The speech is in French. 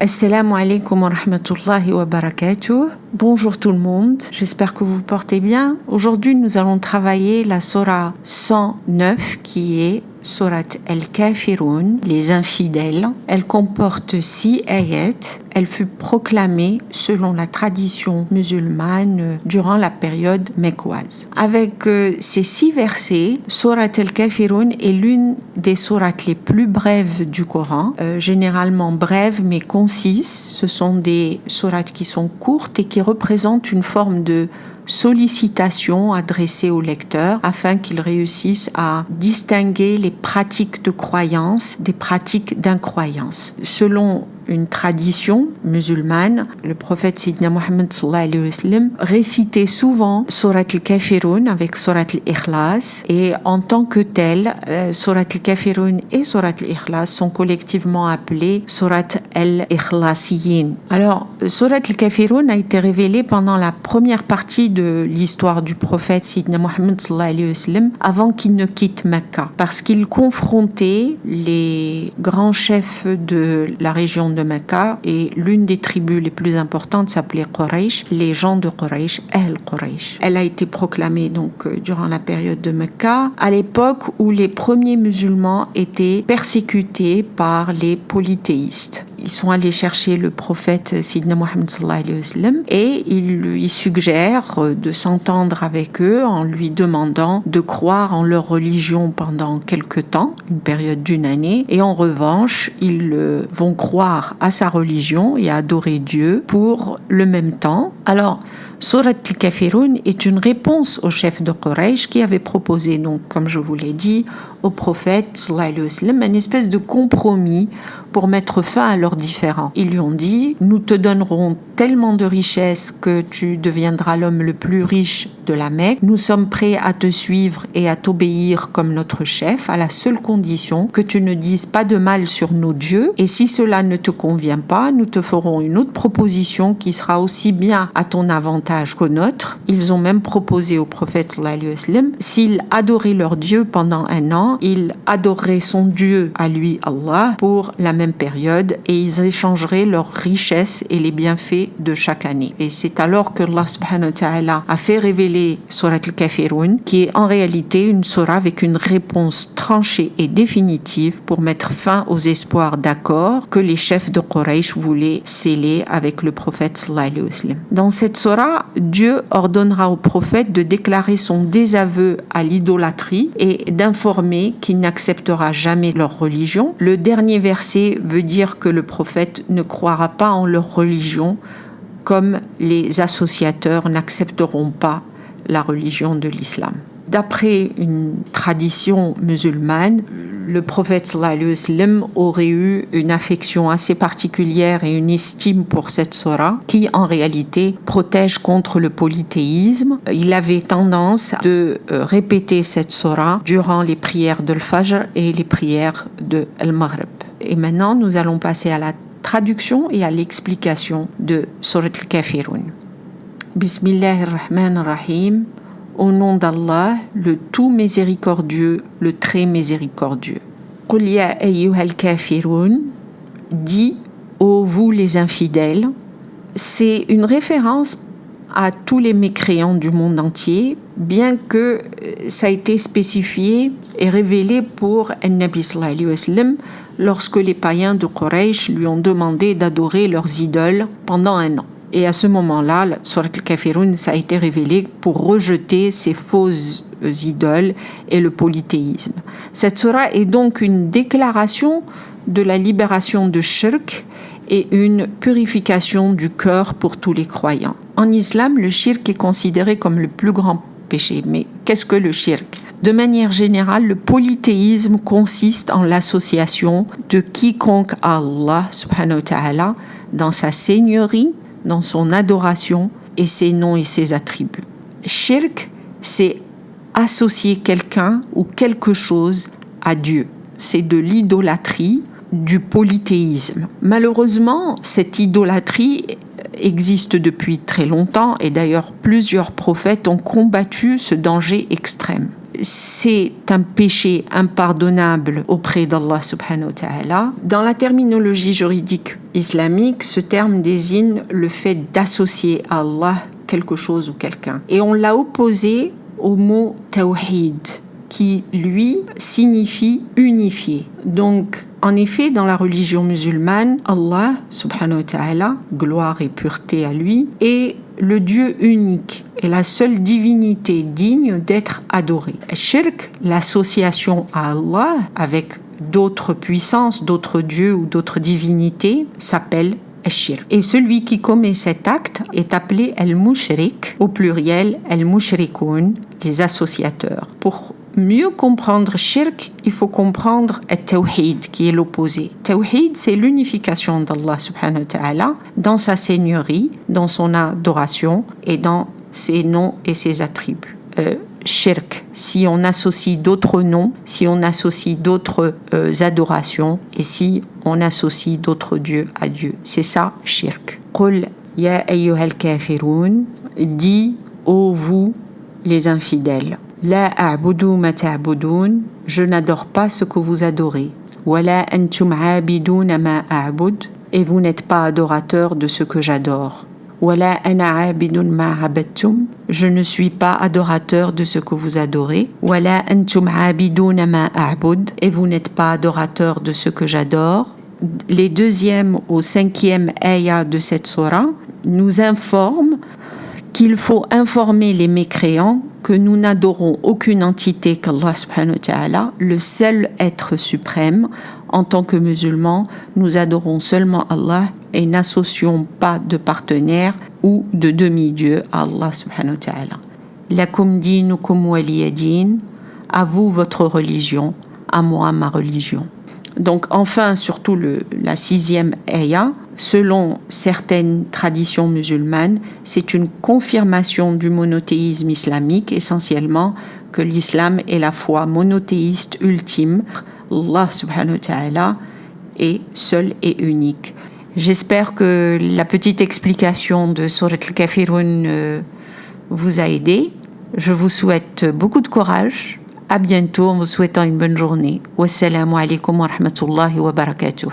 Assalamu alaikum wa rahmatullahi wa barakatuh. Bonjour tout le monde, j'espère que vous vous portez bien. Aujourd'hui, nous allons travailler la Sourate 109 qui est Sourate Al-Kafirun, les infidèles. Elle comporte 6 ayats. Elle fut proclamée selon la tradition musulmane durant la période mecquoise. Avec ces 6 versets, Sourate Al-Kafirun est l'une des sourates les plus brèves du Coran, généralement brèves mais concises. Ce sont des sourates qui sont courtes et qui représentent une forme de sollicitation adressée au lecteur afin qu'il réussisse à distinguer les pratiques de croyance des pratiques d'incroyance. Selon une tradition musulmane, le prophète Sayyidina Muhammad sallallahu alayhi wa sallam récitait souvent Surat al-Kafirun avec Surat al-Ikhlas, et en tant que tel, Surat al-Kafirun et Surat al-Ikhlas sont collectivement appelées Surat al-Ikhlasiyin. Alors, Surat al-Kafirun a été révélée pendant la première partie de l'histoire du prophète Sayyidina Muhammad sallallahu alayhi wa sallam avant qu'il ne quitte Mecca, parce qu'il confrontait les grands chefs de la région de Mecca, et l'une des tribus les plus importantes s'appelait Quraysh, les gens de Quraysh, Ahl Quraysh. Elle a été proclamée donc durant la période de Mecca, à l'époque où les premiers musulmans étaient persécutés par les polythéistes. Ils sont allés chercher le prophète Sayyidina Muhammad sallallahu alayhi wa sallam et ils lui suggèrent de s'entendre avec eux en lui demandant de croire en leur religion pendant quelque temps, une période d'une année, et en revanche, ils vont croire à sa religion et adorer Dieu pour le même temps. Alors, Surat al-Kafirun est une réponse au chef de Quraysh qui avait proposé, donc, comme je vous l'ai dit, au prophète sallallahu alayhi wa sallam, une espèce de compromis pour mettre fin à leurs différends. Ils lui ont dit: nous te donnerons tellement de richesses que tu deviendras l'homme le plus riche de la Mecque. Nous sommes prêts à te suivre et à t'obéir comme notre chef, à la seule condition que tu ne dises pas de mal sur nos dieux. Et si cela ne te convient pas, nous te ferons une autre proposition qui sera aussi bien à ton avantage qu'au nôtre. Ils ont même proposé au prophète sallallahu alayhi wa sallam, s'il adorait leur Dieu pendant un an, il adorerait son Dieu à lui, Allah, pour la même période, et ils échangeraient leurs richesses et les bienfaits de chaque année. Et c'est alors que Allah subhanahu wa ta'ala a fait révéler Surat al-Kafirun, qui est en réalité une surah avec une réponse tranchée et définitive pour mettre fin aux espoirs d'accord que les chefs de Quraysh voulaient sceller avec le prophète sallallahu alayhi wa sallam. Dans cette surah, Dieu ordonnera au prophète de déclarer son désaveu à l'idolâtrie et d'informer qu'il n'acceptera jamais leur religion. Le dernier verset veut dire que le prophète ne croira pas en leur religion, comme les associateurs n'accepteront pas la religion de l'islam. D'après une tradition musulmane, le prophète sallallahu alayhi wa sallam aurait eu une affection assez particulière et une estime pour cette surah qui en réalité protège contre le polythéisme. Il avait tendance de répéter cette surah durant les prières de l'Fajr et les prières de Al-Maghrib. Et maintenant, nous allons passer à la traduction et à l'explication de Surat al-Kafirun. Bismillahirrahmanirrahim. Au nom d'Allah, le tout miséricordieux, le très miséricordieux. Qul ya ayyuhal kafirun, dit ô vous les infidèles. C'est une référence à tous les mécréants du monde entier, bien que ça a été spécifié et révélé pour An-Nabi sallallahu alayhi wa sallam lorsque les païens de Quraysh lui ont demandé d'adorer leurs idoles pendant un an. Et à ce moment-là, Surat al-Kafirun, ça a été révélé pour rejeter ces fausses idoles et le polythéisme. Cette surah est donc une déclaration de la libération de shirk et une purification du cœur pour tous les croyants. En islam, le shirk est considéré comme le plus grand péché. Mais qu'est-ce que le shirk ? De manière générale, le polythéisme consiste en l'association de quiconque à Allah subhanahu wa ta'ala dans sa seigneurie, dans son adoration et ses noms et ses attributs. Shirk, c'est associer quelqu'un ou quelque chose à Dieu. C'est de l'idolâtrie, du polythéisme. Malheureusement, cette idolâtrie existe depuis très longtemps et d'ailleurs plusieurs prophètes ont combattu ce danger extrême. C'est un péché impardonnable auprès d'Allah subhanahu wa ta'ala. Dans la terminologie juridique islamique, ce terme désigne le fait d'associer à Allah quelque chose ou quelqu'un. Et on l'a opposé au mot tawhid, qui, lui, signifie unifier. Donc, en effet, dans la religion musulmane, Allah, subhanahu wa ta'ala, gloire et pureté à lui, est le Dieu unique et la seule divinité digne d'être adorée. Shirk, l'association à Allah avec d'autres puissances, d'autres dieux ou d'autres divinités, s'appelle Shirk. Et celui qui commet cet acte est appelé al-mushrik, au pluriel al-mushrikoun, les associateurs. Pour mieux comprendre shirk, il faut comprendre al-tawhid, qui est l'opposé. Tawhid, c'est l'unification d'Allah subhanahu wa ta'ala dans sa seigneurie, dans son adoration et dans ses noms et ses attributs. Shirk, si on associe d'autres noms, si on associe d'autres adorations et si on associe d'autres dieux à Dieu. C'est ça, shirk. Qul ya ayyuhal kafirun, dis, ô vous les infidèles. La a'budu ma ta'budun, je n'adore pas ce que vous adorez. Wala antum 'abiduna ma a'bud, et vous n'êtes pas adorateurs de ce que j'adore. Wala ana 'abidun ma 'abadtum, je ne suis pas adorateur de ce que vous adorez. Wala antum 'abiduna ma a'bud, et vous n'êtes pas adorateurs de ce que j'adore. Les 2e au 5e ayah de cette sourate nous informent qu'il faut informer les mécréants que nous n'adorons aucune entité qu'Allah subhanahu wa ta'ala, le seul être suprême. En tant que musulmans, nous adorons seulement Allah et n'associons pas de partenaire ou de demi-dieu à Allah subhanahu wa ta'ala. Lakum dinukum waliya din, à vous votre religion, à moi ma religion. Donc enfin, surtout la 6e ayah, selon certaines traditions musulmanes, c'est une confirmation du monothéisme islamique, essentiellement que l'islam est la foi monothéiste ultime. Allah subhanahu wa ta'ala est seul et unique. J'espère que la petite explication de Surat al-Kafirun vous a aidé. Je vous souhaite beaucoup de courage. À bientôt en vous souhaitant une bonne journée. Wassalamu alaikum wa rahmatullahi wa barakatuh.